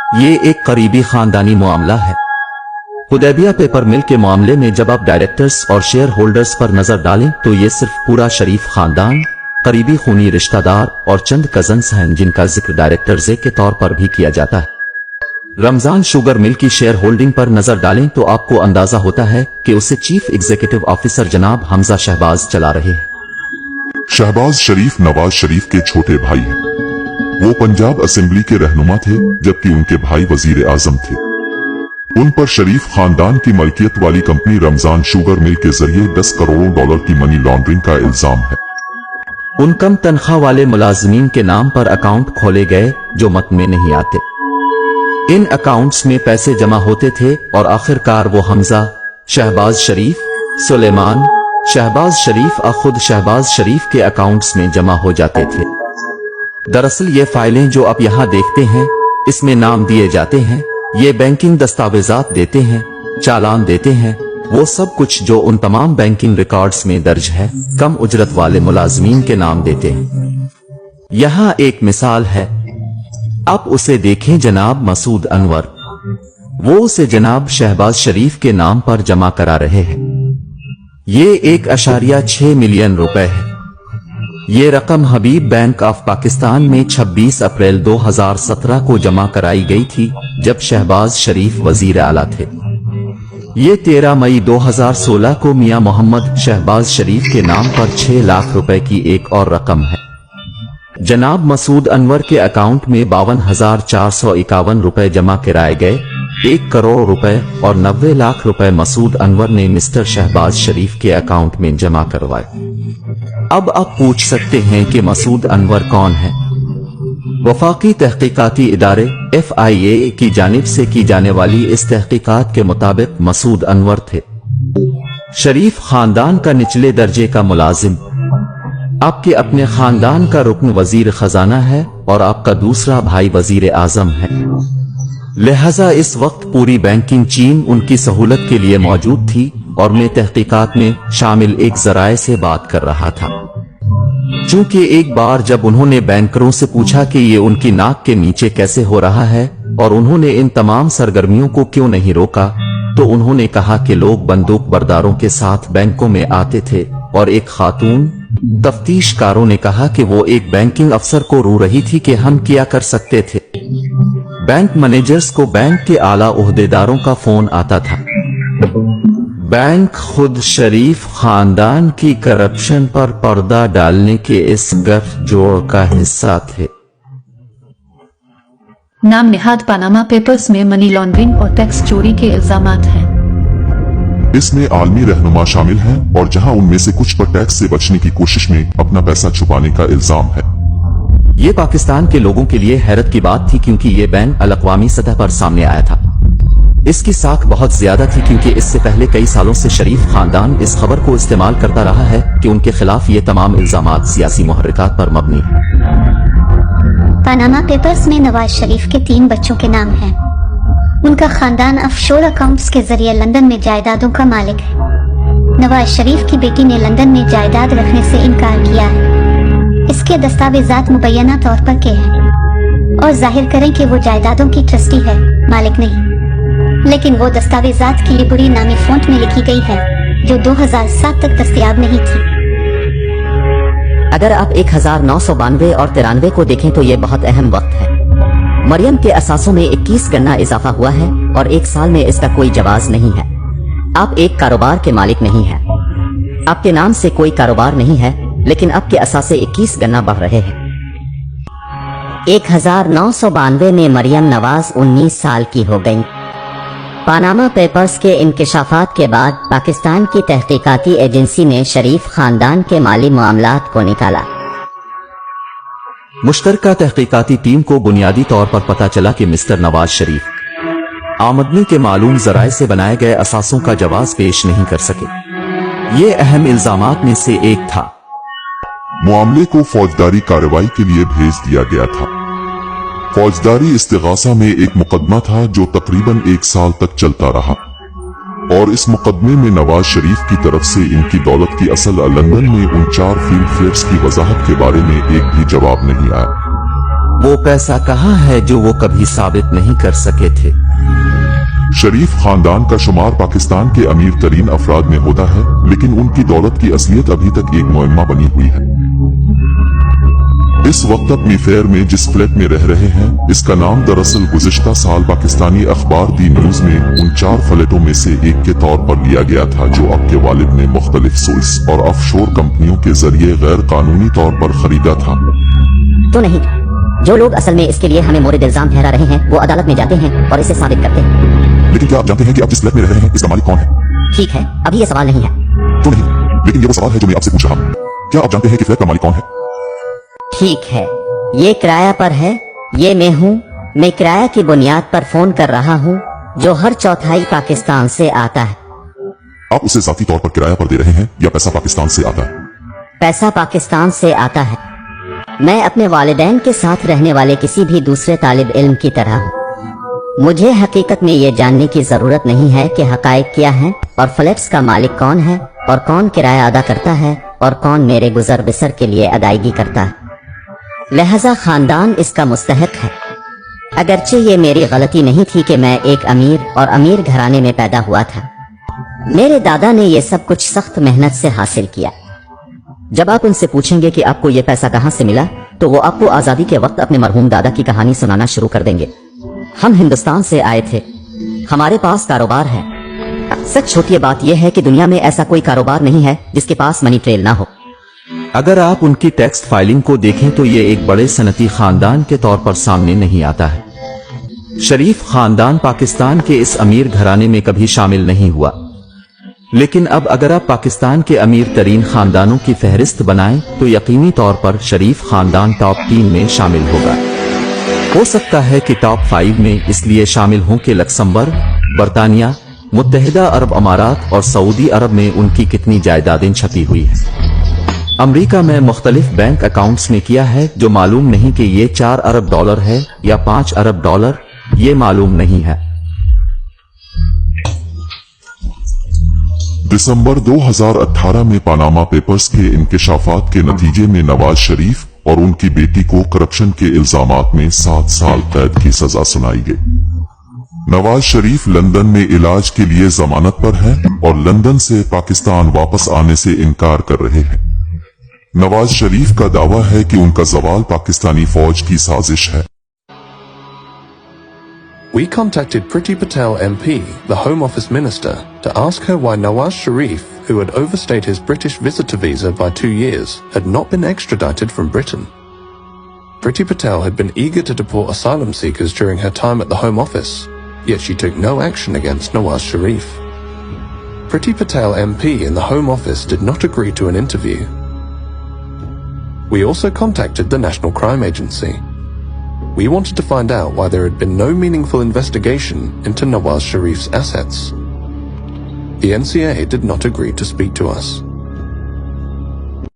ये एक करीबी खानदानी मामला है। हुदैबिया पेपर मिल के मामले में जब आप डायरेक्टर्स और शेयर होल्डर्स पर नजर डालें तो ये सिर्फ पूरा शरीफ खानदान, करीबी खूनी रिश्तेदार और चंद कजन्स हैं जिनका जिक्र डायरेक्टर जे के तौर पर भी किया जाता है। रमजान शुगर मिल की शेयर होल्डिंग पर नजर डालें तो आपको अंदाजा होता है कि उसे चीफ एग्जीक्यूटिव ऑफिसर जनाब हमजा शहबाज चला रहे हैं। शहबाज शरीफ नवाज शरीफ के छोटे भाई हैं। वो पंजाब असेंबली के रहनुमा थे जबकि उनके भाई वजीर आजम थे। उन पर शरीफ खानदान की मलकियत वाली कंपनी रमजान शुगर मिल के जरिए 10 करोड़ डॉलर की मनी लॉन्ड्रिंग का इल्जाम है। उन कम तनख्वाह वाले मुलाजिमीन के नाम पर अकाउंट खोले गए जो मत में नहीं आते। इन अकाउंट्स में पैसे जमा होते थे और आखिरकार वो हमजा, शहबाज शरीफ, सुलेमान, शहबाज शरीफ और खुद शहबाज शरीफ के अकाउंट्स में जमा हो जाते थे। दरअसल ये फाइलें जो आप यहाँ देखते हैं, इसमें नाम दिए जाते हैं, ये बैंकिंग दस्तावेजात देते हैं, चालान देते हैं, वो सब कुछ जो उन तमाम बैंकिंग रिकॉर्ड्स में दर्ज है, कम उजरत वाले मुलाजमीन के नाम देते हैं। यहाँ एक मिसाल है, आप उसे देखें जनाब मसूद अनवर, वो उसे जनाब शहबाज शरीफ के नाम पर जमा करा रहे हैं। ये 1.6 मिलियन रुपए है। ये रकम हबीब बैंक ऑफ पाकिस्तान में 26 अप्रैल 2017 को जमा कराई गई थी जब शहबाज शरीफ वजीर आला थे। ये 13 मई 2016 को मियां मोहम्मद शहबाज शरीफ के नाम पर 6 लाख रुपए की एक और रकम है। जनाब मसूद अनवर के अकाउंट में 52,451 रुपए जमा कराए गए। 1 करोड़ रुपए और 90 लाख रुपए मसूद अनवर ने मिस्टर शहबाज शरीफ के अकाउंट में जमा करवाए। अब आप पूछ सकते हैं कि मसूद अनवर कौन है? वफाकी तहकीकाती इदारे FIA की जानिब से की जाने वाली इस तहकीकात के मुताबिक मसूद अनवर थे शरीफ खानदान का निचले दर्जे का मुलाजिम। आपके अपने खानदान का रुकन वजीर खजाना है और आपका दूसरा भाई वजीर आजम है। लिहाजा इस वक्त पूरी बैंकिंग चीन उनकी सहूलत के लिए मौजूद थी और मैं तहकीकात में शामिल एक जराए से बात कर रहा था। चूंकि एक बार जब उन्होंने बैंकरों से पूछा कि ये उनकी नाक के नीचे कैसे हो रहा है और उन्होंने इन तमाम सरगर्मियों को क्यों नहीं रोका, तो उन्होंने कहा कि लोग बंदूक बरदारों के साथ बैंकों में आते थे और एक खातून तफ्तीशकारों ने कहा कि वो एक बैंकिंग अफसर को रो रही थी कि हम क्या कर सकते थे। बैंक मैनेजर्स को बैंक के आला ओहदेदारों का फोन आता था। बैंक खुद शरीफ खानदान की करप्शन पर पर्दा डालने के इस गठजोड़ का हिस्सा थे। नाम निहाद पनामा पेपर्स में मनी लॉन्ड्रिंग और टैक्स चोरी के इल्जामात हैं। इसमें आलमी रहनुमा शामिल हैं और जहां उनमें से कुछ पर टैक्स से बचने की कोशिश में अपना पैसा छुपाने का इल्जाम है। ये पाकिस्तान के लोगों के लिए हैरत की बात थी क्योंकि ये बैन अलअक़वामी सतह पर सामने आया था। इसकी साख बहुत ज्यादा थी क्योंकि इससे पहले कई सालों से शरीफ खानदान इस खबर को इस्तेमाल करता रहा है कि उनके खिलाफ ये तमाम इल्जामात सियासी मुहर्रिकात पर मबनी है। पनामा पेपर्स में नवाज शरीफ के 3 बच्चों के नाम हैं। उनका खानदान ऑफशोर अकाउंट्स के जरिए लंदन में जायदादों का मालिक है। नवाज शरीफ की बेटी ने लंदन में जायदाद रखने से इनकार किया है। इसके दस्तावेजात मुबैना तौर पर के हैं और जाहिर करें कि वो जायदादों की ट्रस्टी है, मालिक नहीं। लेकिन वो दस्तावेजात की लिबुरी नामी फॉन्ट में लिखी गई है जो 2007 तक दस्तयाब नहीं थी। अगर आप 1992 और 93 को देखें तो ये बहुत अहम वक्त है। मरियम के असासों में 21 गना इजाफा हुआ है और 1 साल में इसका कोई जवाज नहीं है। आप एक कारोबार के मालिक नहीं हैं। आपके नाम से कोई कारोबार नहीं है, लेकिन आपके असासे 21 गना बढ़ रहे हैं। 1992 में मरियम नवाज 19 साल की हो गईं। पनामा पेपर्स के इंकशाफात के बाद पाकिस्तान की तहकीकाती एजेंसी ने शरीफ खानदान के माली मामलात को निकाला। मुश्तरका तहकीकाती टीम को बुनियादी तौर पर पता चला कि मिस्टर नवाज शरीफ आमदनी के मालूम जराए से बनाए गए असासों का जवाब पेश नहीं कर सके। ये अहम इल्जामात में से एक था। मामले को फौजदारी कार्रवाई के लिए भेज दिया गया था। फौजदारी इस्तिगासा में एक मुकदमा था जो तकरीबन 1 साल तक चलता रहा और इस मुकदमे में नवाज शरीफ की तरफ से इनकी दौलत की असल लंदन में उन 4 फील्ड फ्लैट्स की वजाहत के बारे में एक भी जवाब नहीं आया। वो पैसा कहाँ है जो वो कभी साबित नहीं कर सके थे। शरीफ खानदान का शुमार पाकिस्तान के अमीर तरीन अफराद में होता है, लेकिन उनकी दौलत की असलियत अभी तक एक मुअम्मा बनी हुई है। इस वक्त अपनी फेयर में जिस फ्लैट में रह रहे हैं, इसका नाम दरअसल गुज़िश्ता साल पाकिस्तानी अखबार दी न्यूज में उन 4 फ्लैटों में से एक के तौर पर लिया गया था जो आपके वालिद ने मुख्तलिफ सोर्स और ऑफशोर कंपनियों के जरिए गैर कानूनी तौर पर खरीदा था। तो नहीं, जो लोग असल में इसके लिए हमें मोरिद इल्जाम ठहरा रहे हैं वो अदालत में जाते हैं और इसे साबित करते हैं। लेकिन क्या आप जानते हैं कि आप जिस फ्लैट में रह रहे हैं इसका मालिक कौन है? ठीक है, अभी ये सवाल नहीं है। तो नहीं, लेकिन ये वो सवाल है जो मैं आपसे पूछ रहा हूँ। क्या आप जानते हैं कि फ्लैट का मालिक कौन है? ठीक है, ये किराया पर है, ये मैं हूँ। मैं किराया की बुनियाद पर फोन कर रहा हूँ जो हर चौथाई पाकिस्तान से आता है। आप उसे जाती तौर पर किराया पर दे रहे हैं या पैसा पाकिस्तान से आता है? पैसा पाकिस्तान से आता है। मैं अपने वालिदैन के साथ रहने वाले किसी भी दूसरे तालिब इल्म की तरह हूँ। मुझे हकीकत में ये जानने की जरूरत नहीं है कि हकायक क्या हैं और फ्लैट्स का मालिक कौन है और कौन किराया अदा करता है और कौन मेरे गुजर बसर के लिए अदायगी करता है। लिहाजा खानदान इसका मुस्तहक है। अगरचे ये मेरी गलती नहीं थी कि मैं एक अमीर और अमीर घराने में पैदा हुआ था। मेरे दादा ने ये सब कुछ सख्त मेहनत से हासिल किया। जब आप उनसे पूछेंगे कि आपको ये पैसा कहाँ से मिला, तो वो आपको आजादी के वक्त अपने मरहूम दादा की कहानी सुनाना शुरू कर देंगे। हम हिंदुस्तान से आए थे, हमारे पास कारोबार है। सच छोटी बात यह है कि दुनिया में ऐसा कोई कारोबार नहीं है जिसके पास मनी ट्रेल ना हो। अगर आप उनकी टैक्स फाइलिंग को देखें तो ये एक बड़े सनती खानदान के तौर पर सामने नहीं आता है। शरीफ खानदान पाकिस्तान के इस अमीर घराने में कभी शामिल नहीं हुआ, लेकिन अब अगर आप पाकिस्तान के अमीर तरीन खानदानों की फहरिस्त बनाएं तो यकीनी तौर पर शरीफ खानदान टॉप 3 में शामिल होगा। हो सकता है कि टॉप 5 में इसलिए शामिल हों कि लक्समबर्ग, बरतानिया, मुत्तहिदा अरब अमारात और सऊदी अरब में उनकी कितनी जायदादें छपी हुई हैं। अमेरिका में मुख्तलिफ बैंक अकाउंट्स में किया है जो मालूम नहीं कि ये 4 अरब डॉलर है या 5 अरब डॉलर, ये मालूम नहीं है। दिसंबर 2018 में पनामा पेपर्स के इंकशाफात के नतीजे में नवाज शरीफ और उनकी बेटी को करप्शन के इल्जामात में 7 साल कैद की सजा सुनाई गई। नवाज शरीफ लंदन में इलाज के लिए जमानत पर हैं और लंदन से पाकिस्तान वापस आने से इनकार कर रहे हैं। नवाज शरीफ का दावा है कि उनका जवाल पाकिस्तानी फौज की साजिश है। We contacted Priti Patel MP, the Home Office Minister, to ask her why Nawaz Sharif, who had overstayed his British visitor visa by 2 years, had not been extradited from Britain. Priti Patel had been eager to deport asylum seekers during her time at the Home Office, yet she took no action against Nawaz Sharif. Priti Patel MP in the Home Office did not agree to an interview. We also contacted the National Crime Agency. We wanted to find out why there had been no meaningful investigation into Nawaz Sharif's assets. The NCA did not agree to speak to us.